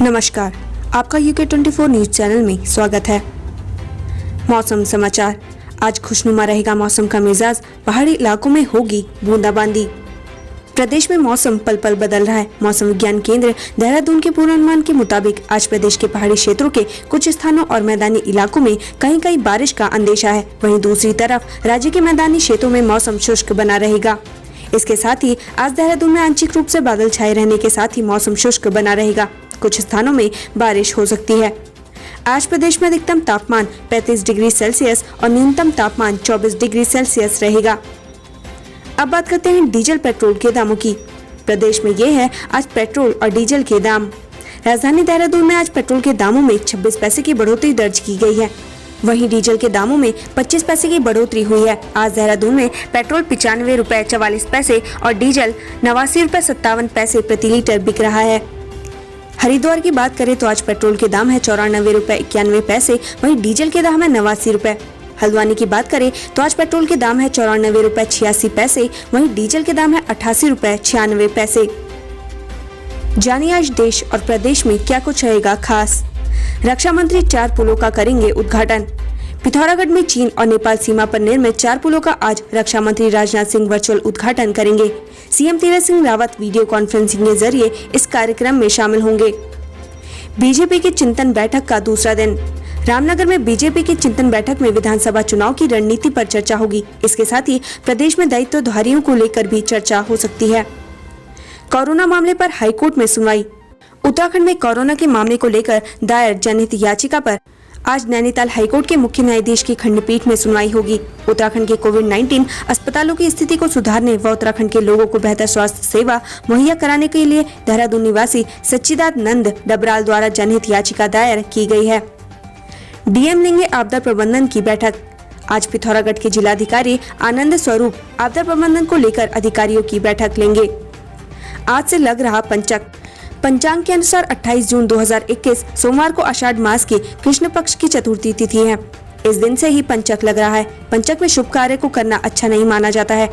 नमस्कार, आपका UK24 news channel में स्वागत है। मौसम समाचार। आज खुशनुमा रहेगा मौसम का मिजाज, पहाड़ी इलाकों में होगी बूंदाबांदी। प्रदेश में मौसम पल पल बदल रहा है। मौसम विज्ञान केंद्र देहरादून के पूर्वानुमान के मुताबिक आज प्रदेश के पहाड़ी क्षेत्रों के कुछ स्थानों और मैदानी इलाकों में कहीं कहीं बारिश का अंदेशा है। वहीं दूसरी तरफ राज्य के मैदानी क्षेत्रों में मौसम शुष्क बना रहेगा। इसके साथ ही आज देहरादून में आंशिक रूप से बादल छाए रहने के साथ ही मौसम शुष्क बना रहेगा। कुछ स्थानों में बारिश हो सकती है। आज प्रदेश में अधिकतम तापमान 35 डिग्री सेल्सियस और न्यूनतम तापमान 24 डिग्री सेल्सियस रहेगा। अब बात करते हैं डीजल पेट्रोल के दामों की। प्रदेश में ये है आज पेट्रोल और डीजल के दाम। राजधानी देहरादून में आज पेट्रोल के दामों में 26 पैसे की बढ़ोतरी दर्ज की गई है। वहीं डीजल के दामों में 25 पैसे की बढ़ोतरी हुई है। आज देहरादून में पेट्रोल 95 रुपए 44 पैसे और डीजल 89 रुपए 57 पैसे प्रति लीटर बिक रहा है। हरिद्वार की बात करें तो आज पेट्रोल के दाम है 94 रुपए 91 पैसे, वहीं डीजल के दाम है 89 रुपए। हल्द्वानी की बात करें तो आज पेट्रोल के दाम है 94 रुपए 86 पैसे, वहीं डीजल के दाम है 88 रुपए 96 पैसे। जानिए आज देश और प्रदेश में क्या कुछ रहेगा खास। रक्षा मंत्री 4 पुलों का करेंगे उद्घाटन। पिथौरागढ़ में चीन और नेपाल सीमा पर निर्मित 4 पुलों का आज रक्षा मंत्री राजनाथ सिंह वर्चुअल उद्घाटन करेंगे। CM Tirath Singh Rawat video conferencing के जरिए इस कार्यक्रम में शामिल होंगे। बीजेपी की चिंतन बैठक का दूसरा दिन। रामनगर में बीजेपी की चिंतन बैठक में विधानसभा चुनाव की रणनीति पर चर्चा होगी। इसके साथ ही प्रदेश में दायित्वधारियों को लेकर भी चर्चा हो सकती है। कोरोना मामले पर हाईकोर्ट में सुनवाई। उत्तराखंड में कोरोना के मामले को लेकर दायर जनहित याचिका पर आज नैनीताल हाईकोर्ट के मुख्य न्यायाधीश की खंडपीठ में सुनवाई होगी। उत्तराखंड के कोविड-19 अस्पतालों की स्थिति को सुधारने व उत्तराखंड के लोगों को बेहतर स्वास्थ्य सेवा मुहैया कराने के लिए देहरादून निवासी सच्चिदानंद डबराल द्वारा जनहित याचिका दायर की गई है। डीएम लेंगे आपदा प्रबंधन की बैठक। आज पिथौरागढ़ के जिलाधिकारी आनंद स्वरूप आपदा प्रबंधन को लेकर अधिकारियों की बैठक लेंगे। आज से लग रहा पंचक। पंचांग के अनुसार 28 जून 2021 सोमवार को आषाढ़ मास की कृष्ण पक्ष की चतुर्थी तिथि है। इस दिन से ही पंचक लग रहा है। पंचक में शुभ कार्य को करना अच्छा नहीं माना जाता है।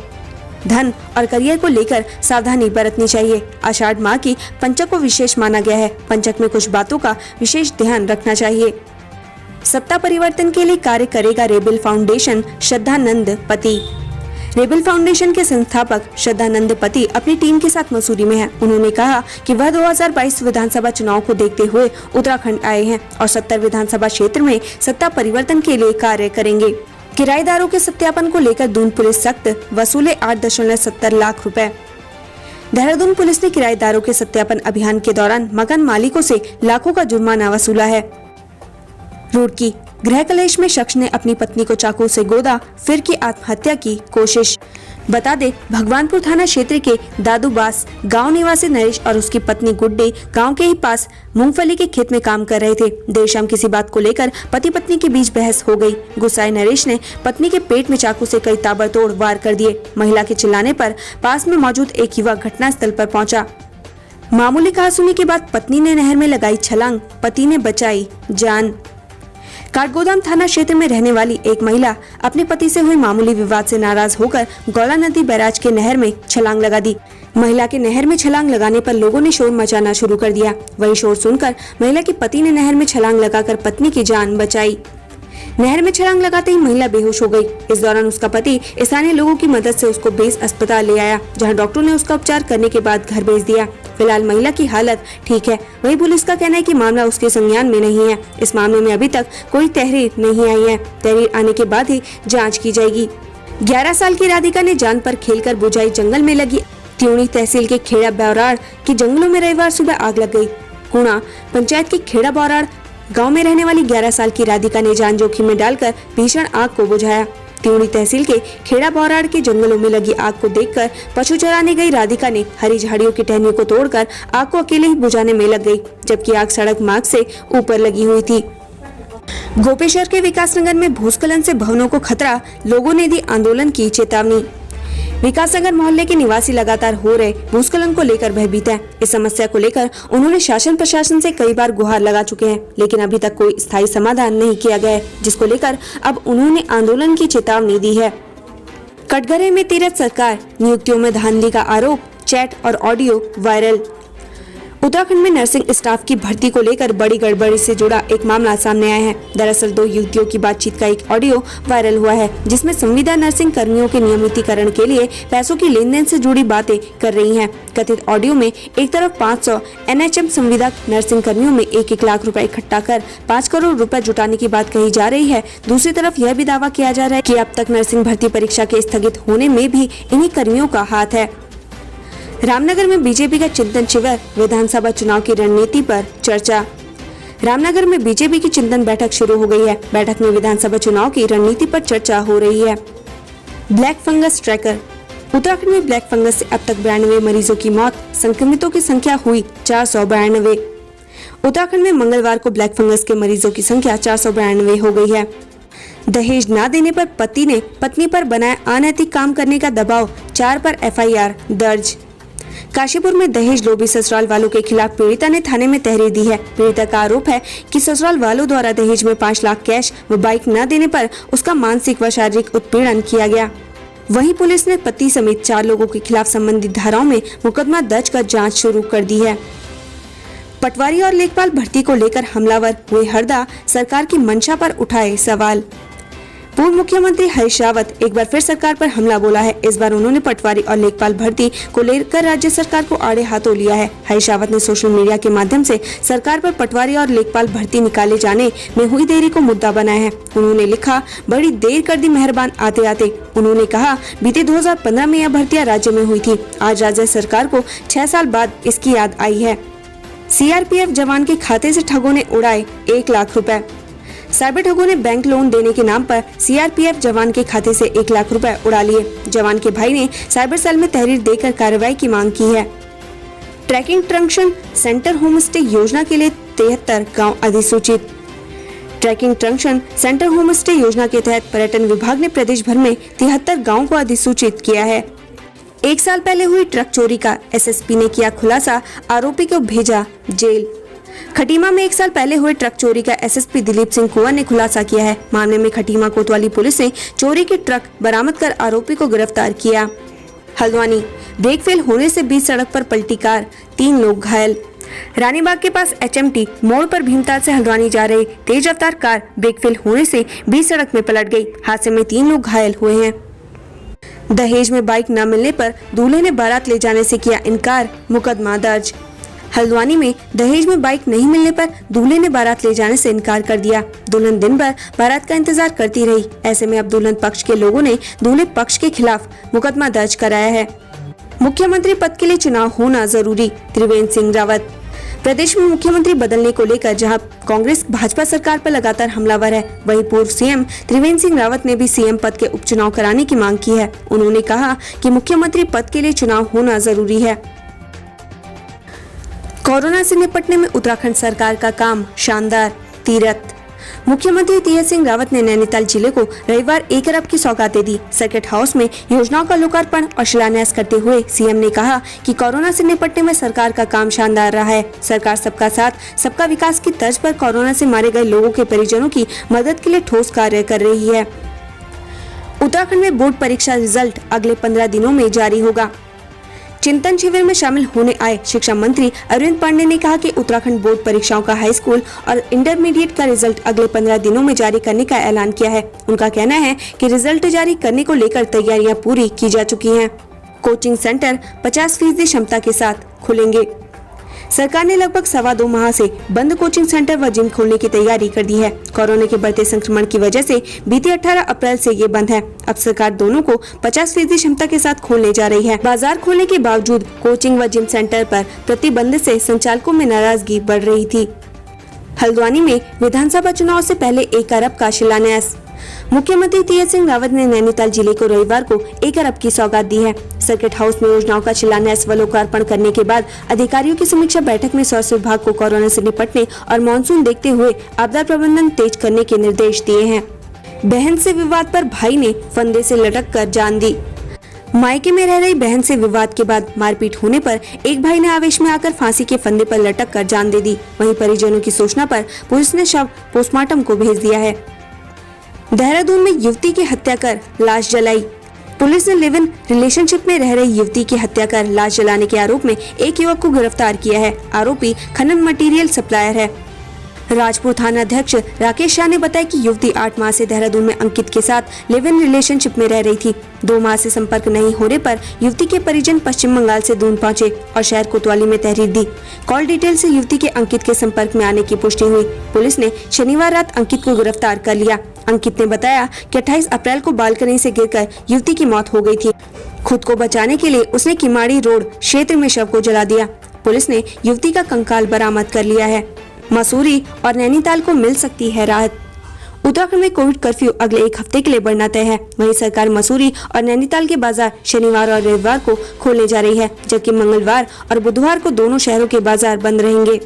धन और करियर को लेकर सावधानी बरतनी चाहिए। आषाढ़ माह की पंचक को विशेष माना गया है। पंचक में कुछ बातों का विशेष ध्यान रखना चाहिए। सत्ता परिवर्तन के लिए कार्य करेगा रेबेल फाउंडेशन, श्रद्धानंद पति। रेबेल फाउंडेशन के संस्थापक श्रद्धानंद पति अपनी टीम के साथ मसूरी में हैं। उन्होंने कहा कि वह 2022 विधानसभा चुनाव को देखते हुए उत्तराखंड आए हैं और 70 विधानसभा क्षेत्र में सत्ता परिवर्तन के लिए कार्य करेंगे। किराएदारों के सत्यापन को लेकर दून पुलिस सख्त, वसूले 8.70 लाख रुपए। देहरादून पुलिस ने किराएदारों के सत्यापन अभियान के दौरान मकान मालिकों से लाखों का जुर्माना वसूला है। रुड़की गृह कलेश में शख्स ने अपनी पत्नी को चाकू से गोदा, फिर की आत्महत्या की कोशिश। बता दे भगवानपुर थाना क्षेत्र के दादूबास गांव निवासी नरेश और उसकी पत्नी गुड्डी गांव के ही पास मूंगफली के खेत में काम कर रहे थे। देर शाम किसी बात को लेकर पति पत्नी के बीच बहस हो गई। गुस्साए नरेश ने पत्नी के पेट में चाकू से कई ताबड़तोड़ वार कर दिए। महिला के चिल्लाने पर पास में मौजूद एक युवक घटनास्थल पर पहुंचा। मामूली कहासुनी के बाद पत्नी ने नहर में लगाई छलांग, पति ने बचाई जान। काठगोदाम थाना क्षेत्र में रहने वाली एक महिला अपने पति से हुए मामूली विवाद से नाराज होकर गौला नदी बैराज के नहर में छलांग लगा दी। महिला के नहर में छलांग लगाने पर लोगों ने शोर मचाना शुरू कर दिया। वही शोर सुनकर महिला के पति ने नहर में छलांग लगाकर पत्नी की जान बचाई। नहर में छलांग लगाते ही महिला बेहोश हो गई। इस दौरान उसका पति स्थानीय लोगों की मदद से उसको बेस अस्पताल ले आया, जहां डॉक्टरों ने उसका उपचार करने के बाद घर भेज दिया। फिलहाल महिला की हालत ठीक है। वहीं पुलिस का कहना है कि मामला उसके संज्ञान में नहीं है। इस मामले में अभी तक कोई तहरीर नहीं आई है। तहरीर आने के बाद ही जांच की जाएगी। 11 साल की राधिका ने जान पर खेलकर बुझाई जंगल में लगी। त्यूणी तहसील के खेड़ा बौराड़ के जंगलों में रविवार सुबह आग लग गई। कुणा पंचायत के खेड़ा बौराड़ गांव में रहने वाली 11 साल की राधिका ने जान जोखिम में डालकर भीषण आग को बुझाया। त्यूणी तहसील के खेड़ा बौराड़ के जंगलों में लगी आग को देखकर पशु चराने गई राधिका ने हरी झाड़ियों की टहनियों को तोड़कर आग को अकेले ही बुझाने में लग गई, जबकि आग सड़क मार्ग से ऊपर लगी हुई थी। गोपेश्वर के विकासनगर में भूस्खलन से भवनों को खतरा, लोगों ने दी आंदोलन की चेतावनी। विकासनगर मोहल्ले के निवासी लगातार हो रहे भूस्खलन को लेकर भयभीत हैं। इस समस्या को लेकर उन्होंने शासन प्रशासन से कई बार गुहार लगा चुके हैं, लेकिन अभी तक कोई स्थायी समाधान नहीं किया गया है, जिसको लेकर अब उन्होंने आंदोलन की चेतावनी दी है। कटघरे में तीरथ सरकार, नियुक्तियों में धांधली का आरोप, चैट और ऑडियो वायरल। उत्तराखंड में नर्सिंग स्टाफ की भर्ती को लेकर बड़ी गड़बड़ी से जुड़ा एक मामला सामने आया है। दरअसल 2 युवतियों की बातचीत का एक ऑडियो वायरल हुआ है, जिसमें संविदा नर्सिंग कर्मियों के नियमितीकरण के लिए पैसों की लेन-देन से जुड़ी बातें कर रही हैं। कथित ऑडियो में एक तरफ 500 NHM संविदा नर्सिंग कर्मियों में 1-1 लाख रुपए इकट्ठा कर 5 करोड़ रुपए जुटाने की बात कही जा रही है। दूसरी तरफ यह भी दावा किया जा रहा है कि अब तक नर्सिंग भर्ती परीक्षा के स्थगित होने में भी इन्हीं कर्मियों का हाथ है। रामनगर में बीजेपी का चिंतन शिविर, विधानसभा चुनाव की रणनीति पर चर्चा। रामनगर में बीजेपी की चिंतन बैठक शुरू हो गई है। बैठक में विधानसभा चुनाव की रणनीति पर चर्चा हो रही है। Black fungus tracker. उत्तराखंड में ब्लैक फंगस से अब तक 92 मरीजों की मौत, संक्रमितों की संख्या हुई 492। उत्तराखंड में मंगलवार को ब्लैक फंगस के मरीजों की संख्या 492 हो गई है। दहेज न देने पर पति ने पत्नी पर बनाया अनैतिक काम करने का दबाव, 4 पर FIR दर्ज। काशीपुर में दहेज लोभी ससुराल वालों के खिलाफ पीड़िता ने थाने में तहरीर दी है। पीड़िता का आरोप है कि ससुराल वालों द्वारा दहेज में 5 लाख कैश व बाइक न देने पर उसका मानसिक व शारीरिक उत्पीड़न किया गया। वहीं पुलिस ने पति समेत 4 लोगों के खिलाफ संबंधित धाराओं में मुकदमा दर्ज कर जांच शुरू कर दी है। पटवारी और लेखपाल भर्ती को लेकर हमलावर हुए हरदा, सरकार की मंशा पर उठाए सवाल। पूर्व मुख्यमंत्री हरीश रावत एक बार फिर सरकार पर हमला बोला है। इस बार उन्होंने पटवारी और लेखपाल भर्ती को लेकर राज्य सरकार को आड़े हाथों लिया है। हरीश रावत ने सोशल मीडिया के माध्यम से सरकार पर पटवारी और लेखपाल भर्ती निकाले जाने में हुई देरी को मुद्दा बनाया है। उन्होंने लिखा, बड़ी देर कर दी मेहरबान आते आते। उन्होंने कहा, बीते 2015 में यह भर्तियां राज्य में हुई थी। आज राज्य सरकार को 6 साल बाद इसकी याद आई है। CRPF जवान के खाते से ठगों ने उड़ाए 1 लाख रुपए। साइबर ठगों ने बैंक लोन देने के नाम पर CRPF जवान के खाते से 1 लाख रुपए उड़ा लिए। जवान के भाई ने साइबर सेल में तहरीर देकर कार्रवाई की मांग की है। ट्रैकिंग ट्रंक्शन सेंटर होम स्टे योजना के लिए 73 गांव अधिसूचित। ट्रैकिंग ट्रंक्शन सेंटर होम स्टे योजना के तहत पर्यटन विभाग ने प्रदेश भर में 73 गाँव को अधिसूचित किया है। 1 साल पहले हुई ट्रक चोरी का SSP ने किया खुलासा, आरोपी को भेजा जेल। खटीमा में 1 साल पहले हुए ट्रक चोरी का SSP दिलीप सिंह कुंवर ने खुलासा किया है। मामले में खटीमा कोतवाली पुलिस ने चोरी के ट्रक बरामद कर आरोपी को गिरफ्तार किया। हल्द्वानी, ब्रेक फेल होने से बीच सड़क पर पलटी कार, 3 लोग घायल। रानीबाग के पास HMT मोड़ पर भीमताल से हल्द्वानी जा रही तेज रफ्तार कार ब्रेक फेल होने से बीच सड़क में पलट गई। हादसे में 3 लोग घायल हुए हैं। दहेज में बाइक न मिलने पर दूल्हे ने बारात ले जाने से किया इनकार, मुकदमा दर्ज। हल्द्वानी में दहेज में बाइक नहीं मिलने पर दूल्हे ने बारात ले जाने से इनकार कर दिया। दुल्हन दिन भर बारात का इंतजार करती रही। ऐसे में अब दुल्हन पक्ष के लोगों ने दूल्हे पक्ष के खिलाफ मुकदमा दर्ज कराया है। मुख्यमंत्री पद के लिए चुनाव होना जरूरी, त्रिवेंद्र सिंह रावत। प्रदेश में मुख्यमंत्री बदलने को लेकर जहां कांग्रेस भाजपा सरकार पर लगातार हमलावर है, वहीं पूर्व CM त्रिवेंद्र सिंह रावत ने भी CM पद के उपचुनाव कराने की मांग की है। उन्होंने कहा कि मुख्यमंत्री पद के लिए चुनाव होना जरूरी है। कोरोना से निपटने में उत्तराखंड सरकार का काम शानदार, तीरथ। मुख्यमंत्री तीरथ सिंह रावत ने नैनीताल जिले को रविवार 1 अरब की सौगातें दी। सर्किट हाउस में योजनाओं का लोकार्पण और शिलान्यास करते हुए CM ने कहा कि कोरोना से निपटने में सरकार का काम शानदार रहा है। सरकार सबका साथ सबका विकास की तर्ज पर कोरोना से मारे गए लोगों के परिजनों की मदद के लिए ठोस कार्य कर रही है। उत्तराखंड में बोर्ड परीक्षा रिजल्ट अगले 15 दिनों में जारी होगा। चिंतन शिविर में शामिल होने आए शिक्षा मंत्री अरविंद पांडे ने कहा कि उत्तराखंड बोर्ड परीक्षाओं का हाई स्कूल और इंटरमीडिएट का रिजल्ट अगले 15 दिनों में जारी करने का ऐलान किया है। उनका कहना है कि रिजल्ट जारी करने को लेकर तैयारियां पूरी की जा चुकी हैं। कोचिंग सेंटर 50% क्षमता के साथ खुलेंगे। सरकार ने लगभग 2.25 माह से बंद कोचिंग सेंटर व जिम खोलने की तैयारी कर दी है। कोरोना के बढ़ते संक्रमण की वजह से बीते 18 अप्रैल से ये बंद है। अब सरकार दोनों को 50% क्षमता के साथ खोलने जा रही है। बाजार खोलने के बावजूद कोचिंग व जिम सेंटर पर प्रतिबंध से संचालकों में नाराजगी बढ़ रही थी। हल्द्वानी में विधानसभा चुनाव से पहले 1 अरब का शिलान्यास। मुख्यमंत्री तीरथ सिंह रावत ने नैनीताल जिले को रविवार को 1 अरब की सौगात दी है। सर्किट हाउस में योजनाओं का शिलान्यास व लोकार्पण करने के बाद अधिकारियों की समीक्षा बैठक में स्वास्थ्य विभाग को कोरोना से निपटने और मानसून देखते हुए आपदा प्रबंधन तेज करने के निर्देश दिए हैं। बहन से विवाद पर भाई ने फंदे से लटक कर जान दी। मायके में रह रही बहन से विवाद के बाद मारपीट होने पर एक भाई ने आवेश में आकर फांसी के फंदे पर लटक कर जान दे दी। वहीं परिजनों की सूचना पर पुलिस ने शव पोस्टमार्टम को भेज दिया है। देहरादून में युवती की हत्या कर लाश जलाई। पुलिस ने लिव इन रिलेशनशिप में रह रही युवती की हत्या कर लाश जलाने के आरोप में एक युवक को गिरफ्तार किया है। आरोपी खनन मटेरियल सप्लायर है। राजपुर थाना अध्यक्ष राकेश शाह ने बताया कि युवती 8 माह से देहरादून में अंकित के साथ लिव इन रिलेशनशिप में रह रही थी। 2 माह से संपर्क नहीं होने पर युवती के परिजन पश्चिम बंगाल से दून पहुंचे और शहर कोतवाली में तहरीर दी। कॉल डिटेल से युवती के अंकित के संपर्क में आने की पुष्टि हुई। पुलिस ने शनिवार रात अंकित को गिरफ्तार कर लिया। अंकित ने बताया कि 28 अप्रैल को बालकनी से गिरकर युवती की मौत हो गई थी। खुद को बचाने के लिए उसने किमाड़ी रोड क्षेत्र में शव को जला दिया। पुलिस ने युवती का कंकाल बरामद कर लिया है। मसूरी और नैनीताल को मिल सकती है राहत। उत्तराखंड में कोविड कर्फ्यू अगले 1 हफ्ते के लिए बढ़ना तय है। वहीं सरकार मसूरी और नैनीताल के बाजार शनिवार और रविवार को खोलने जा रही है, जबकि मंगलवार और बुधवार को दोनों शहरों के बाजार बंद रहेंगे।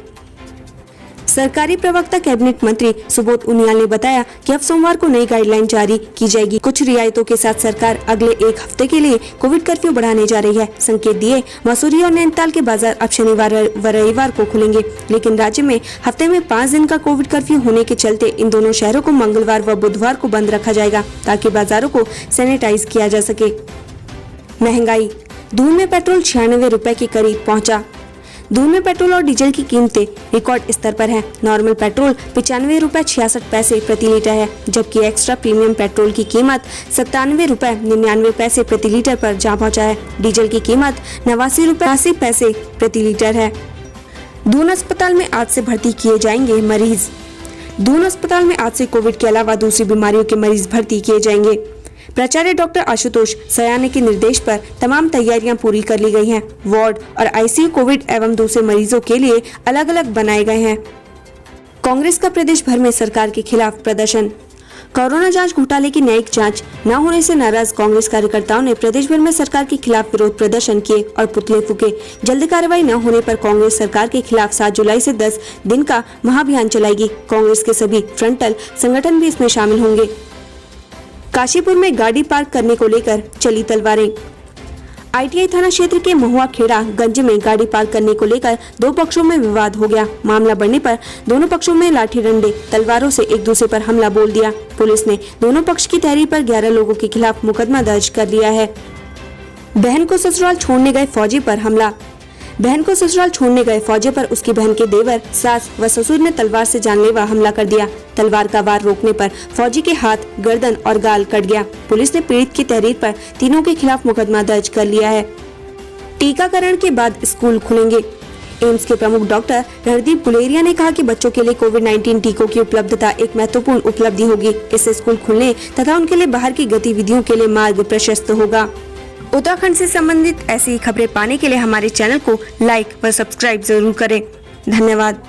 सरकारी प्रवक्ता कैबिनेट मंत्री सुबोध उनियाल ने बताया कि अब सोमवार को नई गाइडलाइन जारी की जाएगी। कुछ रियायतों के साथ सरकार अगले 1 हफ्ते के लिए कोविड कर्फ्यू बढ़ाने जा रही है। संकेत दिए मसूरी और नैनीताल के बाजार अब शनिवार व रविवार को खुलेंगे, लेकिन राज्य में हफ्ते में 5 दिन का कोविड कर्फ्यू होने के चलते इन दोनों शहरों को मंगलवार व बुधवार को बंद रखा जाएगा, ताकि बाजारों को सैनिटाइज किया जा सके। महंगाई। दून में पेट्रोल 96 रुपए के करीब पहुंचा। दून में पेट्रोल और डीजल की कीमतें रिकॉर्ड स्तर पर हैं। नॉर्मल पेट्रोल 95 रुपए 66 पैसे प्रति लीटर है, जबकि एक्स्ट्रा प्रीमियम पेट्रोल की कीमत 97 रुपए 99 पैसे प्रति लीटर पर जा पहुंचा है। डीजल की कीमत 89 रुपए 80 पैसे प्रति लीटर है। दून अस्पताल में आज से भर्ती किए जाएंगे मरीज। दून अस्पताल में आज से कोविड के अलावा दूसरी बीमारियों के मरीज भर्ती किए जाएंगे। प्राचार्य डॉक्टर आशुतोष सयाने के निर्देश पर तमाम तैयारियां पूरी कर ली गई हैं। वार्ड और आईसीयू कोविड एवं दूसरे मरीजों के लिए अलग अलग बनाए गए हैं। कांग्रेस का प्रदेश भर में सरकार के खिलाफ प्रदर्शन। कोरोना जांच घोटाले की न्यायिक जांच न होने से नाराज कांग्रेस कार्यकर्ताओं ने प्रदेश भर में सरकार के खिलाफ विरोध प्रदर्शन किए और पुतले फूके। जल्द कार्रवाई न होने पर कांग्रेस सरकार के खिलाफ 7 जुलाई से 10 दिन का महाअभियान चलाएगी। कांग्रेस के सभी फ्रंटल संगठन भी इसमें शामिल होंगे। काशीपुर में गाड़ी पार्क करने को लेकर चली तलवारें। आईटीआई थाना क्षेत्र के महुआ खेड़ा गंज में गाड़ी पार्क करने को लेकर 2 पक्षों में विवाद हो गया। मामला बढ़ने पर दोनों पक्षों में लाठी डंडे तलवारों से एक दूसरे पर हमला बोल दिया। पुलिस ने दोनों पक्ष की तहरीर पर 11 लोगों के खिलाफ मुकदमा दर्ज कर लिया है। बहन को ससुराल छोड़ने गए फौजी पर हमला। बहन को ससुराल छोड़ने गए फौजी पर उसकी बहन के देवर, सास व ससुर ने तलवार से जानलेवा हमला कर दिया। तलवार का वार रोकने पर फौजी के हाथ, गर्दन और गाल कट गया। पुलिस ने पीड़ित की तहरीर पर तीनों के खिलाफ मुकदमा दर्ज कर लिया है। टीकाकरण के बाद स्कूल खुलेंगे। एम्स के प्रमुख डॉक्टर रणदीप गुलेरिया ने कहा कि बच्चों के लिए कोविड-19 टीकों की उपलब्धता एक महत्वपूर्ण उपलब्धि होगी। इससे स्कूल खुलने तथा उनके लिए बाहर की गतिविधियों के लिए मार्ग प्रशस्त होगा। उत्तराखंड से संबंधित ऐसी खबरें पाने के लिए हमारे चैनल को लाइक व सब्सक्राइब जरूर करें। धन्यवाद।